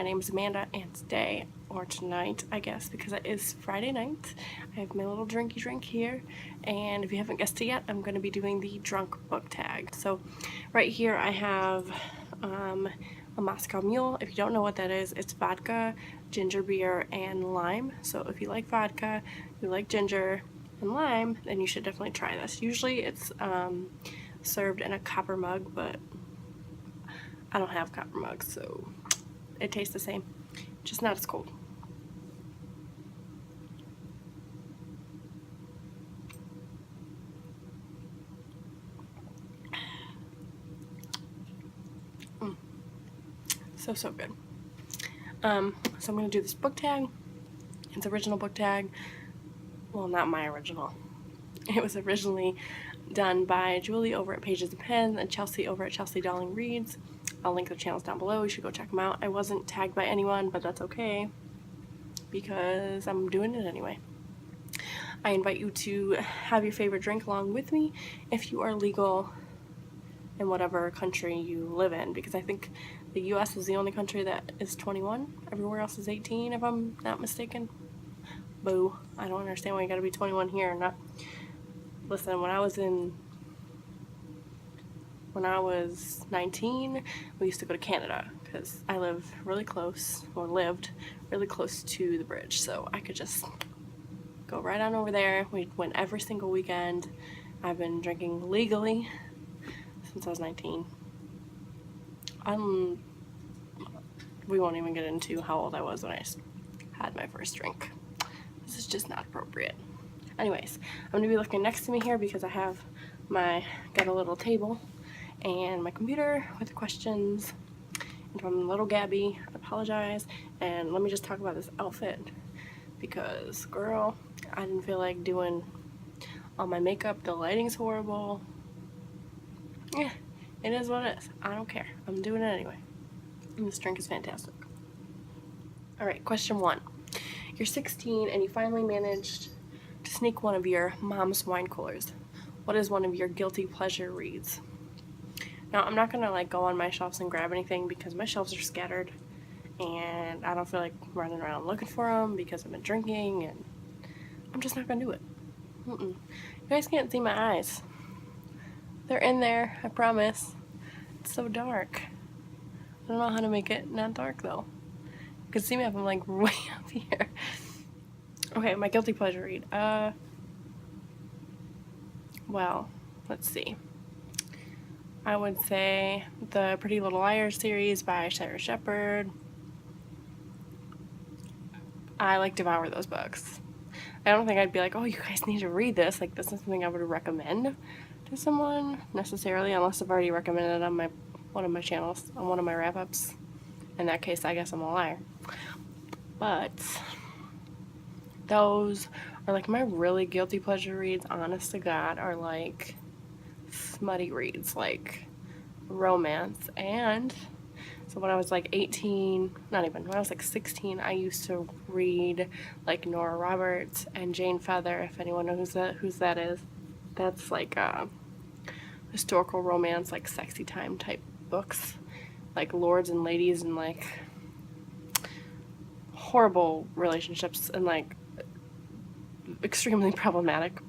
My name is Amanda, and today, or tonight, I guess, because it is Friday night, I have my little drinky drink here, and if you haven't guessed it yet, I'm going to be doing the drunk book tag. So right here I have a Moscow Mule. If you don't know what that is, it's vodka, ginger beer, and lime. So if you like vodka, you like ginger and lime, then you should definitely try this. Usually it's served in a copper mug, but I don't have copper mugs, so it tastes the same, just not as cold. So good. So I'm gonna do this book tag. It's original book tag. Well, not my original. It was originally done by Julie over at Pages and Pens and Chelsea over at Chelsea Darling Reads. I'll link their channels down below. You should go check them out. I wasn't tagged by anyone, but that's okay because I'm doing it anyway. I invite you to have your favorite drink along with me if you are legal in whatever country you live in, because I think the US is the only country that is 21. Everywhere else is 18, if I'm not mistaken. Boo. I don't understand why you gotta be 21 here. Listen, when I was 19, we used to go to Canada because I lived really close to the bridge, so I could just go right on over there. We went every single weekend. I've been drinking legally since I was 19. We won't even get into how old I was when I had my first drink. This is just not appropriate. Anyways, I'm going to be looking next to me here because I got a little table and my computer with the questions. And from little Gabby, I apologize. And let me just talk about this outfit because, girl, I didn't feel like doing all my makeup. The lighting's horrible. Yeah, it is what it is. I don't care. I'm doing it anyway. And this drink is fantastic. Alright, question 1. You're 16 and you finally managed to sneak one of your mom's wine coolers. What is one of your guilty pleasure reads? Now, I'm not gonna go on my shelves and grab anything because my shelves are scattered and I don't feel like running around looking for them because I've been drinking, and I'm just not gonna do it. You guys can't see my eyes. They're in there, I promise. It's so dark. I don't know how to make it not dark though. You can see me if I'm way up here. Okay, my guilty pleasure read. Well, let's see. I would say the Pretty Little Liars series by Sarah Shepard. I devour those books. I don't think I'd be oh, you guys need to read this. This is something I would recommend to someone necessarily, unless I've already recommended it on one of my channels, on one of my wrap-ups. In that case, I guess I'm a liar. But those are my really guilty pleasure reads, honest to God, are smutty reads, romance. And so when I was 18, not even, when I was 16, I used to read Nora Roberts and Jane Feather, if anyone knows whose that is. That's historical romance, sexy time type books, lords and ladies and horrible relationships and extremely problematic.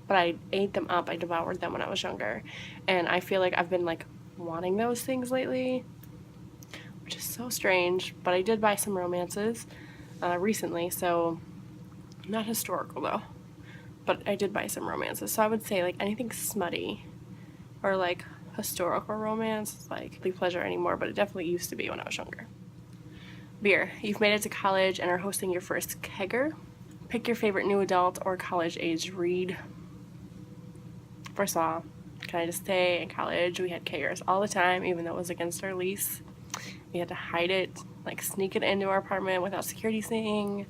But I ate them up. I devoured them when I was younger, and I feel I've been wanting those things lately, which is so strange. But I did buy some romances recently, so not historical though, but I did buy some romances. So I would say anything smutty or historical romance is guilty pleasure anymore, but it definitely used to be when I was younger. Beer. You've made it to college and are hosting your first kegger. Pick your favorite new adult or college-age read. First of all, can I just say, in college we had keggers all the time, even though it was against our lease. We had to hide it, sneak it into our apartment without security seeing,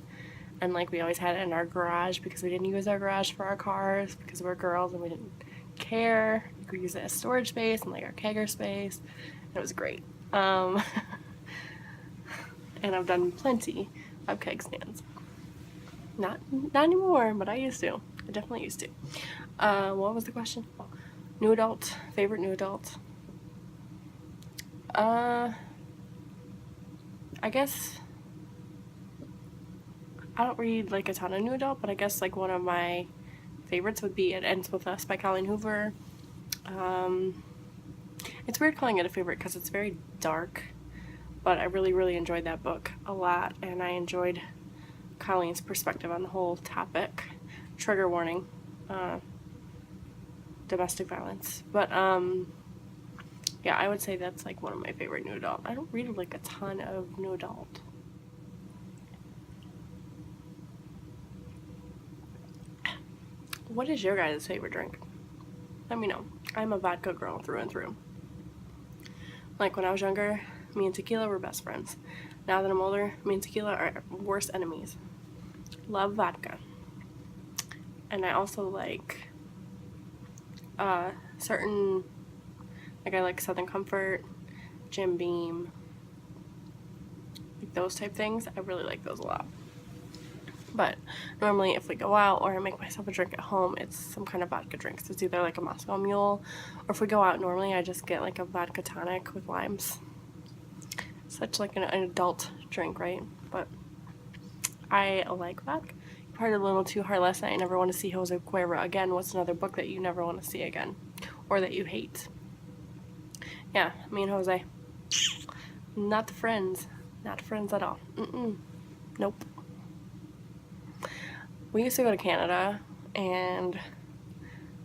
and we always had it in our garage because we didn't use our garage for our cars because we're girls and we didn't care. We could use it as storage space and our kegger space. It was great. And I've done plenty of keg stands. Not anymore, but I used to. I definitely used to. What was the question? New adult. Favorite new adult. I I guess I don't read like a ton of new adult, but I guess like one of my favorites would be It Ends With Us by Colleen Hoover. It's weird calling it a favorite because it's very dark, but I really enjoyed that book a lot, and I enjoyed Colleen's perspective on the whole topic. Trigger warning, domestic violence. But yeah, I would say that's like one of my favorite new adult. I don't read like a ton of new adult. What is your guys' favorite drink? Let me know. I'm a vodka girl through and through. Like when I was younger, me and tequila were best friends. Now that I'm older, me and tequila are worst enemies. Love vodka. And I also like certain, like I like Southern Comfort, Jim Beam, like those type things. I really like those a lot. But normally if we go out or I make myself a drink at home, it's some kind of vodka drink. So it's either like a Moscow Mule, or if we go out normally I just get like a vodka tonic with limes. Such like an adult drink, right? But I like vodka. You partied a little too hard last night. I never want to see Jose Cuervo again. What's another book that you never want to see again? Or that you hate? Yeah, me and Jose. Not friends. Not friends at all. Nope. We used to go to Canada, and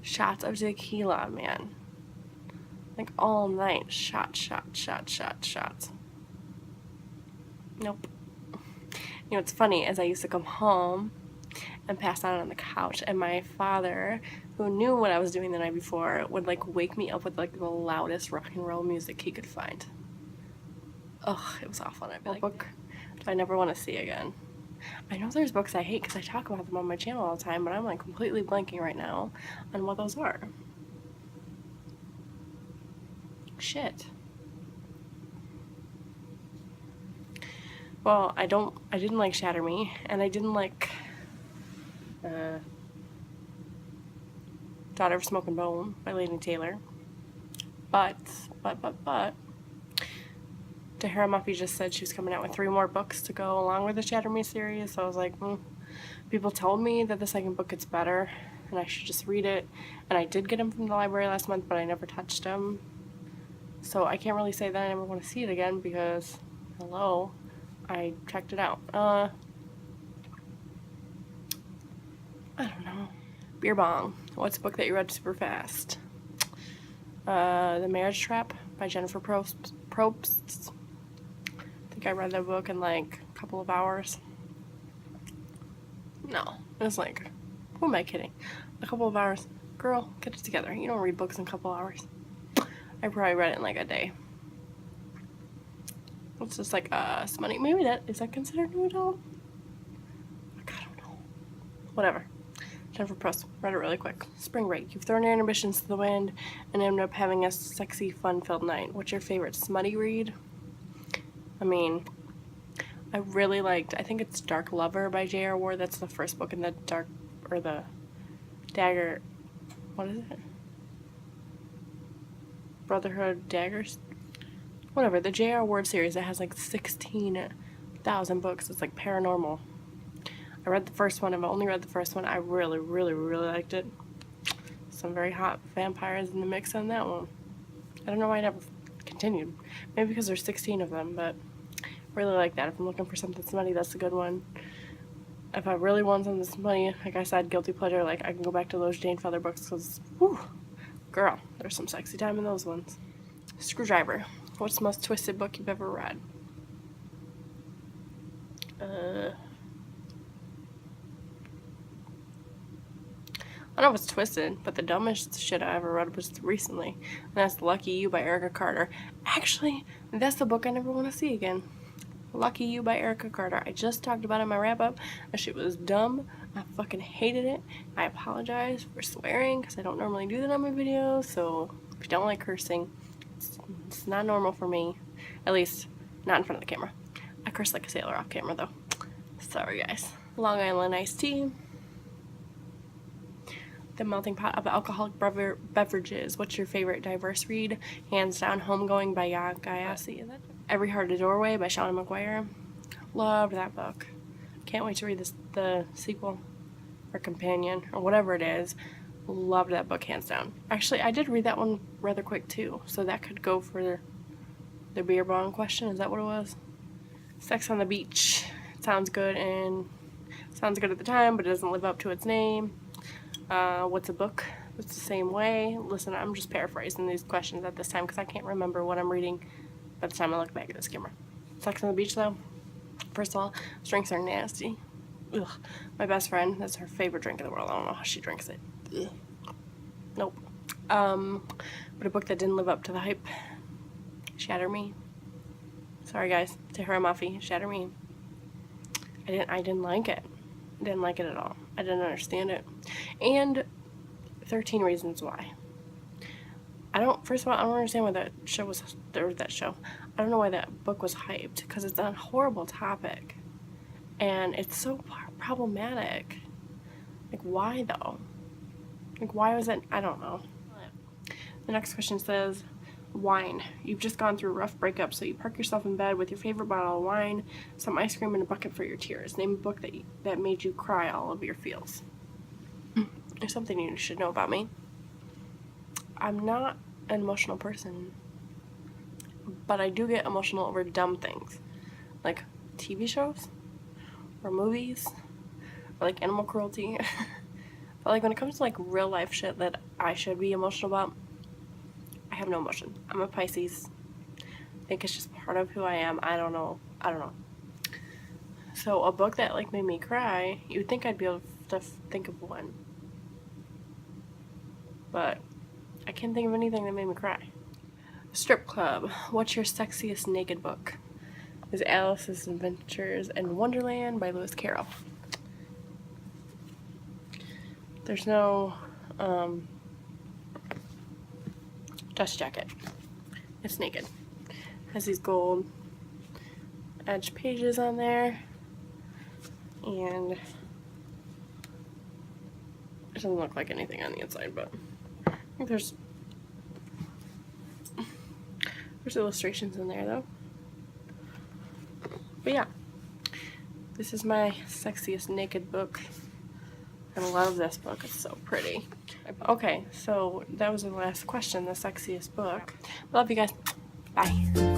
shots of tequila, man. Like all night. Shots. Nope. You know what's funny is I used to come home and pass out on the couch, and my father, who knew what I was doing the night before, would like wake me up with like the loudest rock and roll music he could find. Ugh, it was awful. And I'd be like, book I never want to see again. I know there's books I hate because I talk about them on my channel all the time, but I'm like completely blanking right now on what those are. Shit. Well, I didn't like Shatter Me, and I didn't like Daughter of Smoke and Bone by Lady Taylor. But Tahara Muffy just said she was coming out with 3 more books to go along with the Shatter Me series, so I was like, people told me that the second book gets better, and I should just read it, and I did get them from the library last month, but I never touched them, so I can't really say that I never want to see it again, because, hello, I checked it out. I don't know. Beer Bong. What's a book that you read super fast? The Marriage Trap by Jennifer Probst. I think I read that book in like a couple of hours. No, it was like, who am I kidding? A couple of hours. Girl, get it together. You don't read books in a couple hours. I probably read it in like a day. It's just like smutty. Maybe is that considered new adult? Like, I don't know. Whatever. Jennifer Probst. Read it really quick. Spring break. You've thrown your inhibitions to the wind and ended up having a sexy, fun-filled night. What's your favorite smutty read? I mean, I really liked, I think it's Dark Lover by J.R. Ward. That's the first book in the the Dagger, what is it? Brotherhood Daggers? Whatever, the J.R. Ward series that has like 16,000 books. It's like paranormal. I read the first one. I've only read the first one. I really liked it. Some very hot vampires in the mix on that one. I don't know why I never continued. Maybe because there's 16 of them, but I really like that. If I'm looking for something smutty, that's a good one. If I really want something smutty, like I said, guilty pleasure, like I can go back to those Jane Feather books because, whew, girl, there's some sexy time in those ones. Screwdriver. What's the most twisted book you've ever read? I don't know if it's twisted, but the dumbest shit I ever read was recently, and that's Lucky You by Erica Carter. Actually, that's the book I never want to see again. Lucky You by Erica Carter. I just talked about it in my wrap-up. That shit was dumb. I fucking hated it. I apologize for swearing, because I don't normally do that on my videos, so if you don't like cursing, it's not normal for me. At least, not in front of the camera. I curse like a sailor off camera, though. Sorry, guys. Long Island Iced Tea. The Melting Pot of Alcoholic Beverages. What's your favorite diverse read? Hands down, Homegoing by Gayasi. Is that? Every Heart a Doorway by Shauna McGuire. Loved that book. Can't wait to read the sequel or companion or whatever it is. Loved that book hands down. Actually, I did read that one rather quick too, so that could go for the beer bong question. Is that what it was? Sex on the Beach. Sounds good at the time, but it doesn't live up to its name. What's a book? It's the same way. Listen, I'm just paraphrasing these questions at this time because I can't remember what I'm reading by the time I look back at this camera. Sex on the Beach, though. First of all, drinks are nasty. Ugh. My best friend, that's her favorite drink in the world. I don't know how she drinks it. Ugh. Nope. But a book that didn't live up to the hype. Shatter Me. Sorry guys, Tahira Mafi, Shatter Me. I didn't like it. I didn't like it at all. I didn't understand it. And 13 Reasons Why. First of all, I don't understand why that show was, I don't know why that book was hyped, because it's a horrible topic. And it's so problematic. Like, why though? Like, why was it? I don't know. The next question says, wine. You've just gone through a rough breakup, so you park yourself in bed with your favorite bottle of wine, some ice cream, and a bucket for your tears. Name a book that made you cry all of your feels. There's something you should know about me. I'm not an emotional person, but I do get emotional over dumb things, like TV shows, or movies, or like animal cruelty. But like when it comes to like real life shit that I should be emotional about, I have no emotion. I'm a Pisces. I think it's just part of who I am. I don't know. So a book that like made me cry, you would think I'd be able to think of one, but I can't think of anything that made me cry. Strip Club. What's your sexiest naked book? Is Alice's Adventures in Wonderland by Lewis Carroll. There's no dust jacket. It's naked. Has these gold edge pages on there, and it doesn't look like anything on the inside, but I think there's illustrations in there though. But yeah, this is my sexiest naked book. I love this book. It's so pretty. Okay, so that was the last question, the sexiest book. Love you guys. Bye.